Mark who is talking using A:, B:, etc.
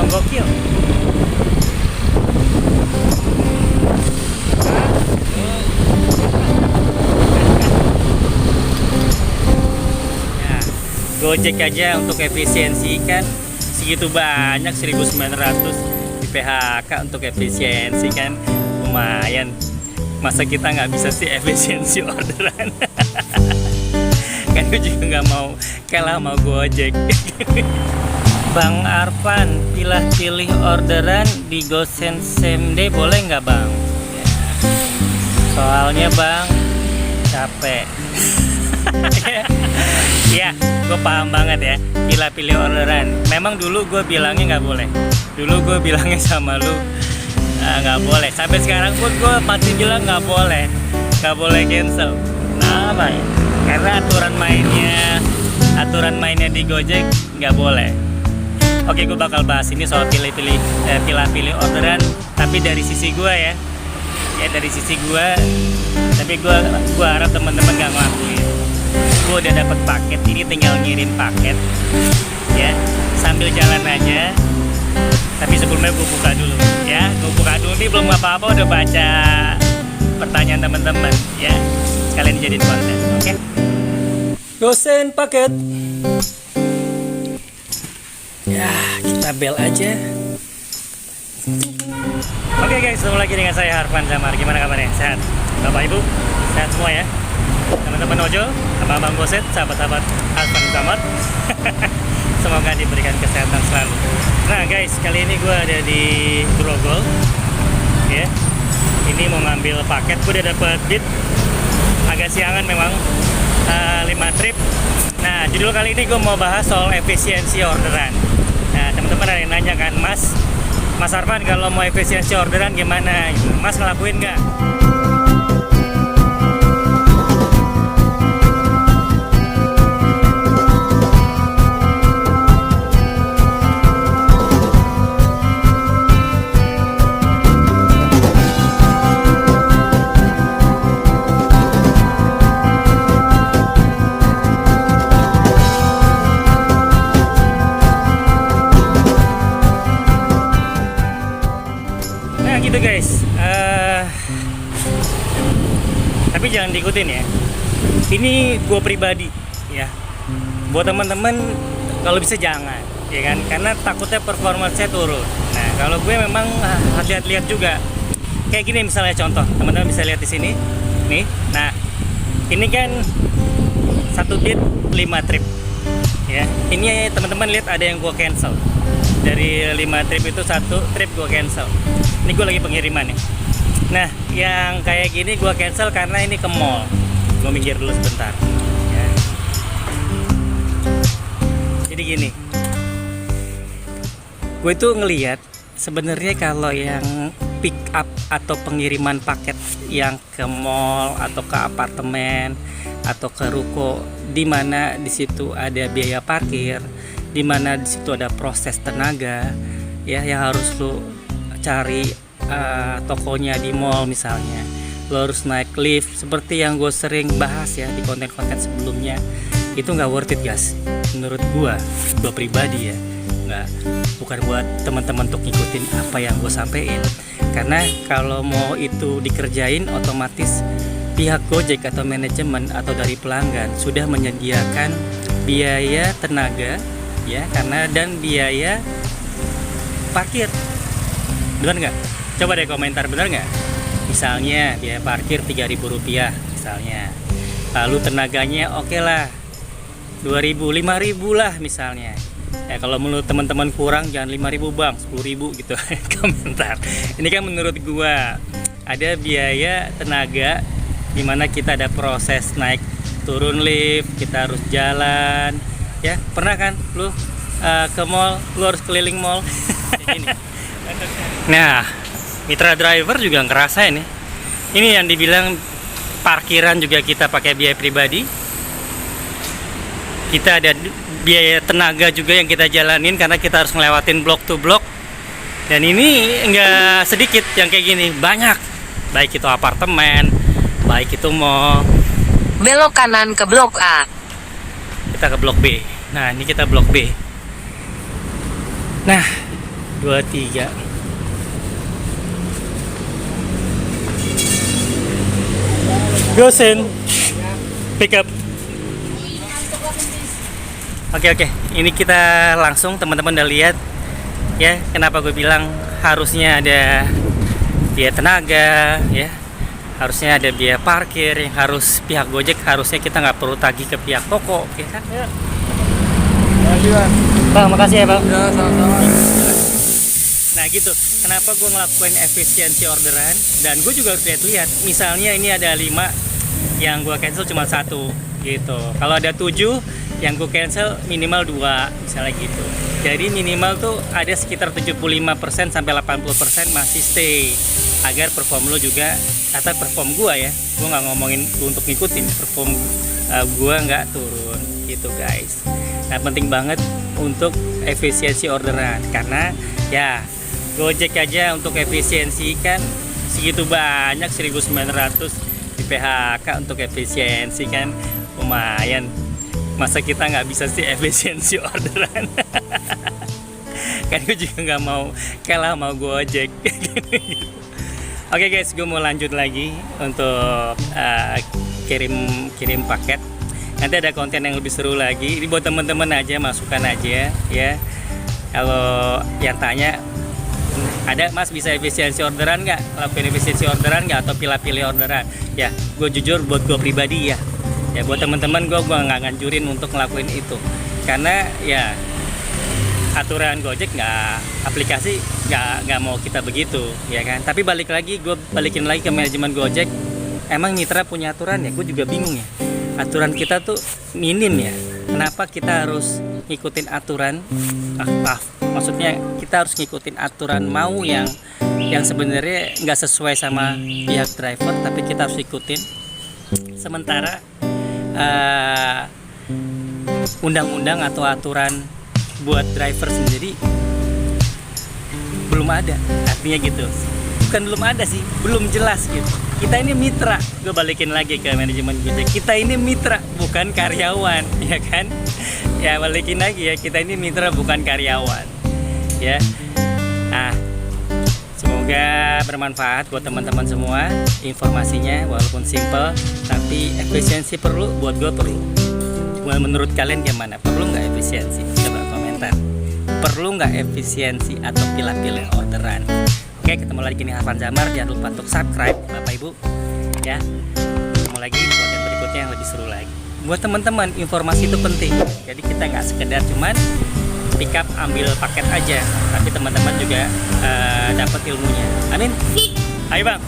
A: Emang gokil. Ya, Gojek aja untuk efisiensi kan segitu banyak 1900 di PHK untuk efisiensi kan lumayan. Masa kita nggak bisa sih efisiensi orderan? Kan gue juga nggak mau kalah sama Gojek. Bang Arfan, pilih orderan di Gosen Same Day boleh nggak bang? Ya. Soalnya bang capek. Ya, gue paham banget ya. Pilih orderan. Memang dulu gue bilangnya nggak boleh. Dulu gue bilangnya sama lu nggak boleh. Sampai sekarang pun gue masih bilang nggak boleh cancel. Nah, apa ya? Karena aturan mainnya di Gojek nggak boleh. Oke, gue bakal bahas ini soal pilih orderan, tapi dari sisi gue ya dari sisi gue. Tapi gue harap teman-teman gak ngelakuin. Gue udah dapet paket, ini tinggal ngirim paket ya, sambil jalan aja. Tapi sebelumnya gue buka dulu ya, ini belum apa-apa udah baca pertanyaan teman-teman ya, sekalian dijadiin konten. Oke, Gosen paket. Ya, kita bel aja. Oke guys, ketemu lagi dengan saya Harfan Zamar. Gimana kabarnya? Sehat? Bapak Ibu, sehat semua ya? Teman-teman ojol, abang-abang goset, sahabat-sahabat Harfan Zamar. Semoga diberikan kesehatan selalu. Nah guys, kali ini gue ada di Grogol ya. Ini mau ngambil paket. Gue udah dapet bit agak siangan memang, 5 trip. Nah, judul kali ini gue mau bahas soal efisiensi orderan. Nah, teman-teman ada yang nanya kan, Mas Arfan kalau mau efisiensi orderan gimana? Mas ngelakuin nggak? Gitu guys, tapi jangan diikutin ya. Ini gue pribadi ya. Buat teman-teman kalau bisa jangan, ya kan? Karena takutnya performance saya turun. Nah, kalau gue memang lihat-lihat juga. Kayak gini misalnya contoh, teman-teman bisa lihat di sini. Nih, nah ini kan 1 bit 5 trip. Ya, ini teman-teman lihat ada yang gue cancel. Dari 5 trip itu 1 trip gue cancel. Ini gue lagi pengiriman nih. Nah, yang kayak gini gue cancel karena ini ke mall. Gue minggir dulu sebentar ya. Jadi gini, gue tuh ngelihat sebenarnya kalau yang pick up atau pengiriman paket yang ke mall atau ke apartemen atau ke ruko, di mana di situ ada biaya parkir, di mana di situ ada proses tenaga ya, yang harus lo cari tokonya di mall misalnya, lo harus naik lift seperti yang gue sering bahas ya di konten-konten sebelumnya. Itu nggak worth it guys, menurut gue pribadi ya. Bukan buat teman-teman untuk ngikutin apa yang gue sampein, karena kalau mau itu dikerjain otomatis pihak Gojek atau manajemen atau dari pelanggan sudah menyediakan biaya tenaga ya, karena dan biaya parkir. Benar nggak? Coba deh komentar, benar nggak? Misalnya biaya parkir Rp3.000 misalnya, lalu tenaganya oke lah 2.000, 5.000 lah misalnya. Ya kalau menurut teman-teman kurang jangan 5.000 bang, 10.000 gitu. Komentar. Ini kan menurut gua ada biaya tenaga dimana kita ada proses naik turun lift, kita harus jalan ya. Pernah kan lu ke mall, lu harus keliling mall. Nah, mitra driver juga ngerasa ini. Ini yang dibilang parkiran juga kita pakai biaya pribadi. Kita ada biaya tenaga juga yang kita jalanin karena kita harus ngelewatin blok to blok. Dan ini enggak sedikit yang kayak gini, banyak. Baik itu apartemen, baik itu mall.
B: Belok kanan ke blok A.
A: Kita ke blok B. Nah, ini kita blok B. Nah, 23. Gosen pick up. Oke, ini kita langsung, teman-teman udah lihat ya kenapa gue bilang harusnya ada biaya tenaga ya, harusnya ada biaya parkir yang harus pihak Gojek, harusnya kita nggak perlu tagih ke pihak toko ya kan. Bang, makasih ya bang.
C: Ya, sama-sama.
A: Nah gitu, kenapa gue ngelakuin efisiensi orderan, dan gue juga harus lihat misalnya ini ada 5 yang gue cancel cuma 1 gitu, kalau ada 7 yang gue cancel minimal 2 misalnya gitu. Jadi minimal tuh ada sekitar 75% sampai 80% masih stay, agar perform lo juga, atau perform gue ya, gue nggak ngomongin untuk ngikutin perform gue nggak turun gitu guys. Nah penting banget untuk efisiensi orderan, karena ya Gojek aja untuk efisiensi kan segitu banyak, 1.900 di PHK untuk efisiensi kan lumayan. Masa kita nggak bisa sih efisiensi orderan? Kan gue juga nggak mau kalah sama Gojek. Oke guys, gue mau lanjut lagi untuk kirim paket. Nanti ada konten yang lebih seru lagi. Ini buat teman-teman aja, masukan aja ya. Kalau yang tanya, ada mas bisa efisiensi orderan nggak? Lakuin efisiensi orderan nggak atau pilih-pilih orderan? Ya, gue jujur buat gue pribadi ya. Ya buat teman-teman gue nggak nganjurin untuk ngelakuin itu, karena ya aturan Gojek aplikasi nggak mau kita begitu ya kan. Tapi gue balikin lagi ke manajemen Gojek, emang mitra punya aturan ya, gue juga bingung ya. Aturan kita tuh minim ya, kenapa kita harus ngikutin aturan? Maksudnya kita harus ngikutin aturan mau yang sebenarnya nggak sesuai sama pihak driver, tapi kita harus ikutin. Sementara undang-undang atau aturan buat driver sendiri belum ada, artinya gitu. Bukan belum ada sih, belum jelas gitu. Kita ini mitra, gue balikin lagi ke manajemen Gojek, kita ini mitra bukan karyawan ya kan. Ya balikin lagi ya, kita ini mitra bukan karyawan ya. Nah, semoga bermanfaat buat teman-teman semua informasinya, walaupun simple tapi efisiensi perlu, buat gue perlu. Menurut kalian gimana? Perlu nggak efisiensi? Coba komentar. Perlu nggak efisiensi atau pilih-pilih orderan? Oke, ketemu lagi nih Harvan Zamar. Jangan lupa untuk subscribe Bapak Ibu ya. Ketemu lagi di konten berikutnya yang lebih seru lagi. Buat teman-teman, informasi itu penting. Jadi kita nggak sekedar cuman pick up ambil paket aja, tapi teman-teman juga dapat ilmunya. Amin. Ayo bang.